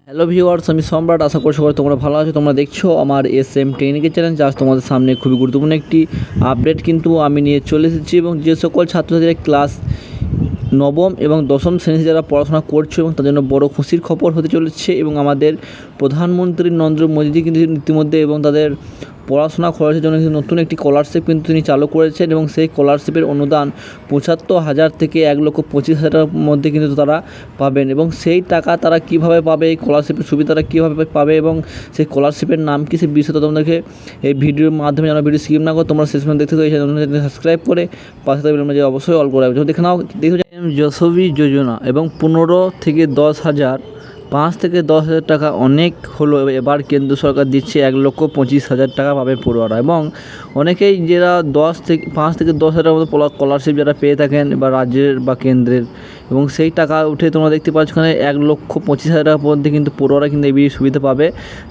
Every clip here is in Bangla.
হ্যালো ভিউয়ার্স, আমি সম্রাট। আশা করি সবাই তোমরা ভালো আছো। তোমরা দেখছো আমার SM টেকনিক্যাল চ্যালেঞ্জ। আজ তোমাদের সামনে খুবই গুরুত্বপূর্ণ একটি আপডেট কিন্তু আমি নিয়ে চলে এসেছি, এবং যে সকল ছাত্রছাত্রীরা ক্লাস নবম এবং দশম শ্রেণীতে যারা পড়াশোনা করছে এবং তাদের জন্য বড় খুশির খবর হতে চলেছে। এবং আমাদের প্রধানমন্ত্রী নরেন্দ্র মোদীজি কিন্তু ইতিমধ্যে এবং তাদের পড়াশোনা খরচের জন্য কিন্তু নতুন একটি স্কলারশিপ কিন্তু তিনি চালু করেছেন, এবং সেই স্কলারশিপের অনুদান ৭৫,০০০ থেকে ১,২৫,০০০ টাকার মধ্যে কিন্তু তারা পাবেন। এবং সেই টাকা তারা কীভাবে পাবে, এই স্কলারশিপের সুবিধাটা কীভাবে পাবে এবং সেই স্কলারশিপের নাম কী, সেই বিষয়টা তোমাদেরকে এই ভিডিওর মাধ্যমে জানা। ভিডিও স্কিপ না করে তোমরা শেষ পর্যন্ত দেখতে এই সাবস্ক্রাইব করে পাশে থাকবে অবশ্যই অল করে রাখবে। দেখে নাও, দেখো যশবী যোজনা এবং ১৫ থেকে 10,০০০, ৫ থেকে 10,০০০ টাকা অনেক হলো। এবার কেন্দ্র সরকার দিচ্ছে ১,২৫,০০০ টাকা পাবে পড়ুয়ারা। এবং অনেকেই যারা ৫ থেকে 10,০০০ টাকার মতো স্কলারশিপ যারা পেয়ে থাকেন বা রাজ্যের বা কেন্দ্রের, এবং সেই টাকা উঠে তোমরা দেখতে পাচ্ছ এখানে ১,২৫,০০০ টাকার মধ্যে কিন্তু পড়ুয়ারা কিন্তু এই সুবিধা পাবে।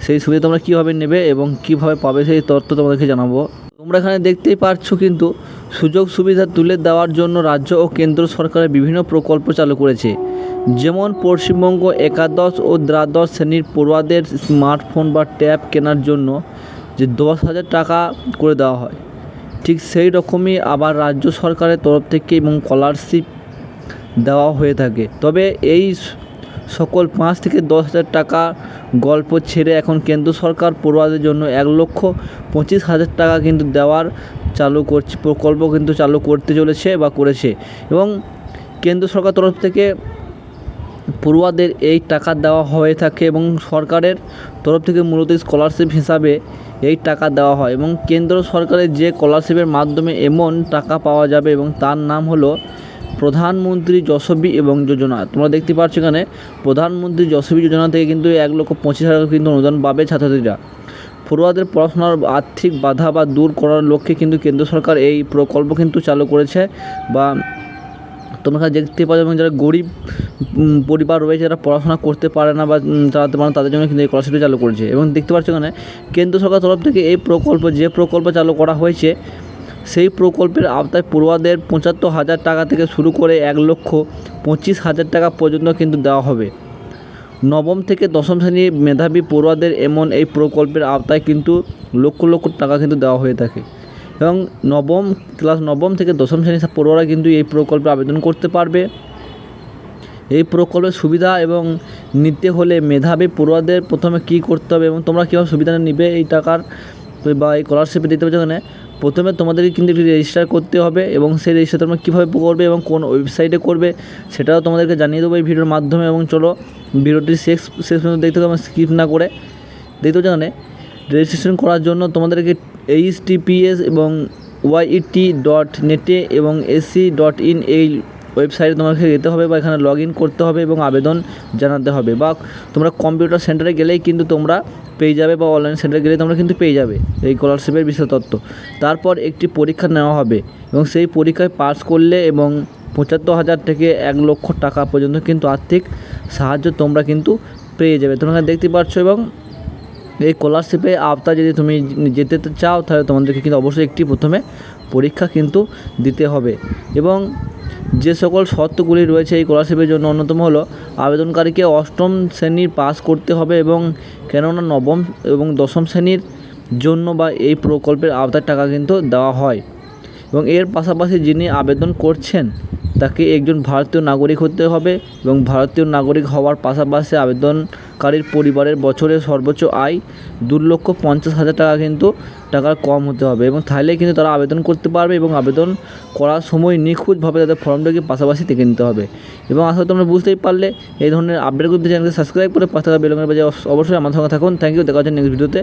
সেই সুবিধা তোমরা কীভাবে নেবে এবং কীভাবে পাবে সেই তথ্য তোমাদেরকে জানাবো। তোমরা এখানে দেখতেই পাচ্ছ কিন্তু সুযোগ সুবিধা তুলে দেওয়ার জন্য রাজ্য ও কেন্দ্র সরকারের বিভিন্ন প্রকল্প চালু করেছে। যেমন পশ্চিমবঙ্গ একাদশ ও দ্বাদশ শ্রেণীর পড়ুয়াদের স্মার্টফোন বা ট্যাব কেনার জন্য যে ১০,০০০ টাকা করে দেওয়া হয়, ঠিক সেই রকমই আবার রাজ্য সরকারের তরফ থেকে এবং স্কলারশিপ দেওয়া হয়ে থাকে। তবে এই সকল ৫ থেকে 10,০০০ টাকা গল্প ছেড়ে এখন কেন্দ্র সরকার পড়ুয়াদের জন্য ১,২৫,০০০ টাকা কিন্তু দেওয়ার প্রকল্প কিন্তু চালু করতে চলেছে বা করেছে। এবং কেন্দ্র সরকার তরফ থেকে পড়ুয়াদের এই টাকা দেওয়া হয়ে থাকে, এবং সরকারের তরফ থেকে মূলত স্কলারশিপ হিসাবে এই টাকা দেওয়া হয়। এবং কেন্দ্র সরকারের যে স্কলারশিপের মাধ্যমে এমন টাকা পাওয়া যাবে, এবং তার নাম হলো প্রধানমন্ত্রী যশবী এবং যোজনা। তোমরা দেখতে পাচ্ছ এখানে প্রধানমন্ত্রী যশবী যোজনা থেকে কিন্তু ১,২৫,০০০ কিন্তু অনুদান পাবে ছাত্রছাত্রীরা। পড়ুয়াদের পড়াশোনার আর্থিক বাধা বা দূর করার লক্ষ্যে কিন্তু কেন্দ্র সরকার এই প্রকল্প কিন্তু চালু করেছে। বা তোমরা দেখতে পাচ্ছ, এবং যারা গরিব পরিবার রয়েছে, যারা পড়াশোনা করতে পারে না বা চালাতে পারে না, তাদের জন্য কিন্তু এই স্কলারশিপটি চালু করেছে। এবং দেখতে পাচ্ছ এখানে কেন্দ্র সরকার তরফ থেকে এই প্রকল্প চালু করা হয়েছে, সেই প্রকল্পের আওতায় পড়ুয়াদের ৭৫,০০০ টাকা থেকে শুরু করে ১,২৫,০০০ টাকা পর্যন্ত কিন্তু দেওয়া হবে। নবম থেকে দশম শ্রেণীর মেধাবী পড়ুয়াদের এমন এই প্রকল্পের আওতায় কিন্তু লক্ষ লক্ষ টাকা কিন্তু দেওয়া হয়ে থাকে। এবং ক্লাস নবম থেকে দশম শ্রেণীর পড়ুয়ারা কিন্তু এই প্রকল্পে আবেদন করতে পারবে। এই প্রকল্পের সুবিধা এবং নিতে হলে মেধাবী পড়ুয়াদের প্রথমে কী করতে হবে এবং তোমরা কীভাবে সুবিধা নেবে এই টাকার বা এই স্কলারশিপে দিতে হবে, যেখানে প্রথমে তোমাদেরকে কিন্তু একটি রেজিস্টার করতে হবে, এবং সেই রেজিস্টার তোমরা কীভাবে করবে এবং কোন ওয়েবসাইটে করবে সেটাও তোমাদেরকে জানিয়ে দেবো এই ভিডিওর মাধ্যমে। এবং চলো ভিডিওটি শেষ পর্যন্ত দেখতে হবে, স্কিপ না করে দেখতে হবে। যেখানে রেজিস্ট্রেশন করার জন্য তোমাদেরকে https এবং yet.net এবং ac.in এই ওয়েবসাইটে তোমাকে যেতে হবে, বা এখানে লগ ইন করতে হবে এবং আবেদন জানাতে হবে। বা তোমরা কম্পিউটার সেন্টারে গেলেই কিন্তু তোমরা পেয়ে যাবে, বা অনলাইন সেন্টারে গেলেই তোমরা কিন্তু পেয়ে যাবে এই স্কলারশিপের বিষয় তথ্য। তারপর একটি পরীক্ষা নেওয়া হবে, এবং সেই পরীক্ষায় পাস করলে এবং ৭৫,০০০ থেকে ১,০০,০০০ টাকা পর্যন্ত কিন্তু আর্থিক সাহায্য তোমরা কিন্তু পেয়ে যাবে। তোমরা দেখতে পাচ্ছ। এবং এই স্কলারশিপে আওতায় যদি তুমি যেতে চাও, তাহলে তোমাদেরকে কিন্তু অবশ্যই একটি প্রথমে পরীক্ষা কিন্তু দিতে হবে। এবং যে সকল শর্তগুলি রয়েছে এই স্কলারশিপের জন্য, অন্যতম হলো আবেদনকারীকে অষ্টম শ্রেণীর পাস করতে হবে, এবং কেননা নবম এবং দশম শ্রেণীর জন্য বা এই প্রকল্পের আওতায় টাকা কিন্তু দেওয়া হয়। এবং এর পাশাপাশি যিনি আবেদন করছেন তাকে একজন ভারতীয় নাগরিক হতে হবে, এবং ভারতীয় নাগরিক হওয়ার পাশাপাশি আবেদনকারীর পরিবারের বছরের সর্বোচ্চ আয় 2,50,000 টাকা কিন্তু টাকার কম হতে হবে। এবং তাহলেই কিন্তু তারা আবেদন করতে পারবে, এবং আবেদন করার সময় নিখুঁতভাবে তাদের ফর্মটাকে পাশাপাশি দেখে নিতে হবে। এবং আসলে তোমরা বুঝতেই পারলে এই ধরনের আপডেটগুলো চ্যানেলকে সাবস্ক্রাইব করে পাশে থাকা বেল আইকনে বাজিয়ে অবশ্যই আমার সঙ্গে থাকুন। থ্যাংক ইউ, দেখা হচ্ছে নেক্সট ভিডিওতে।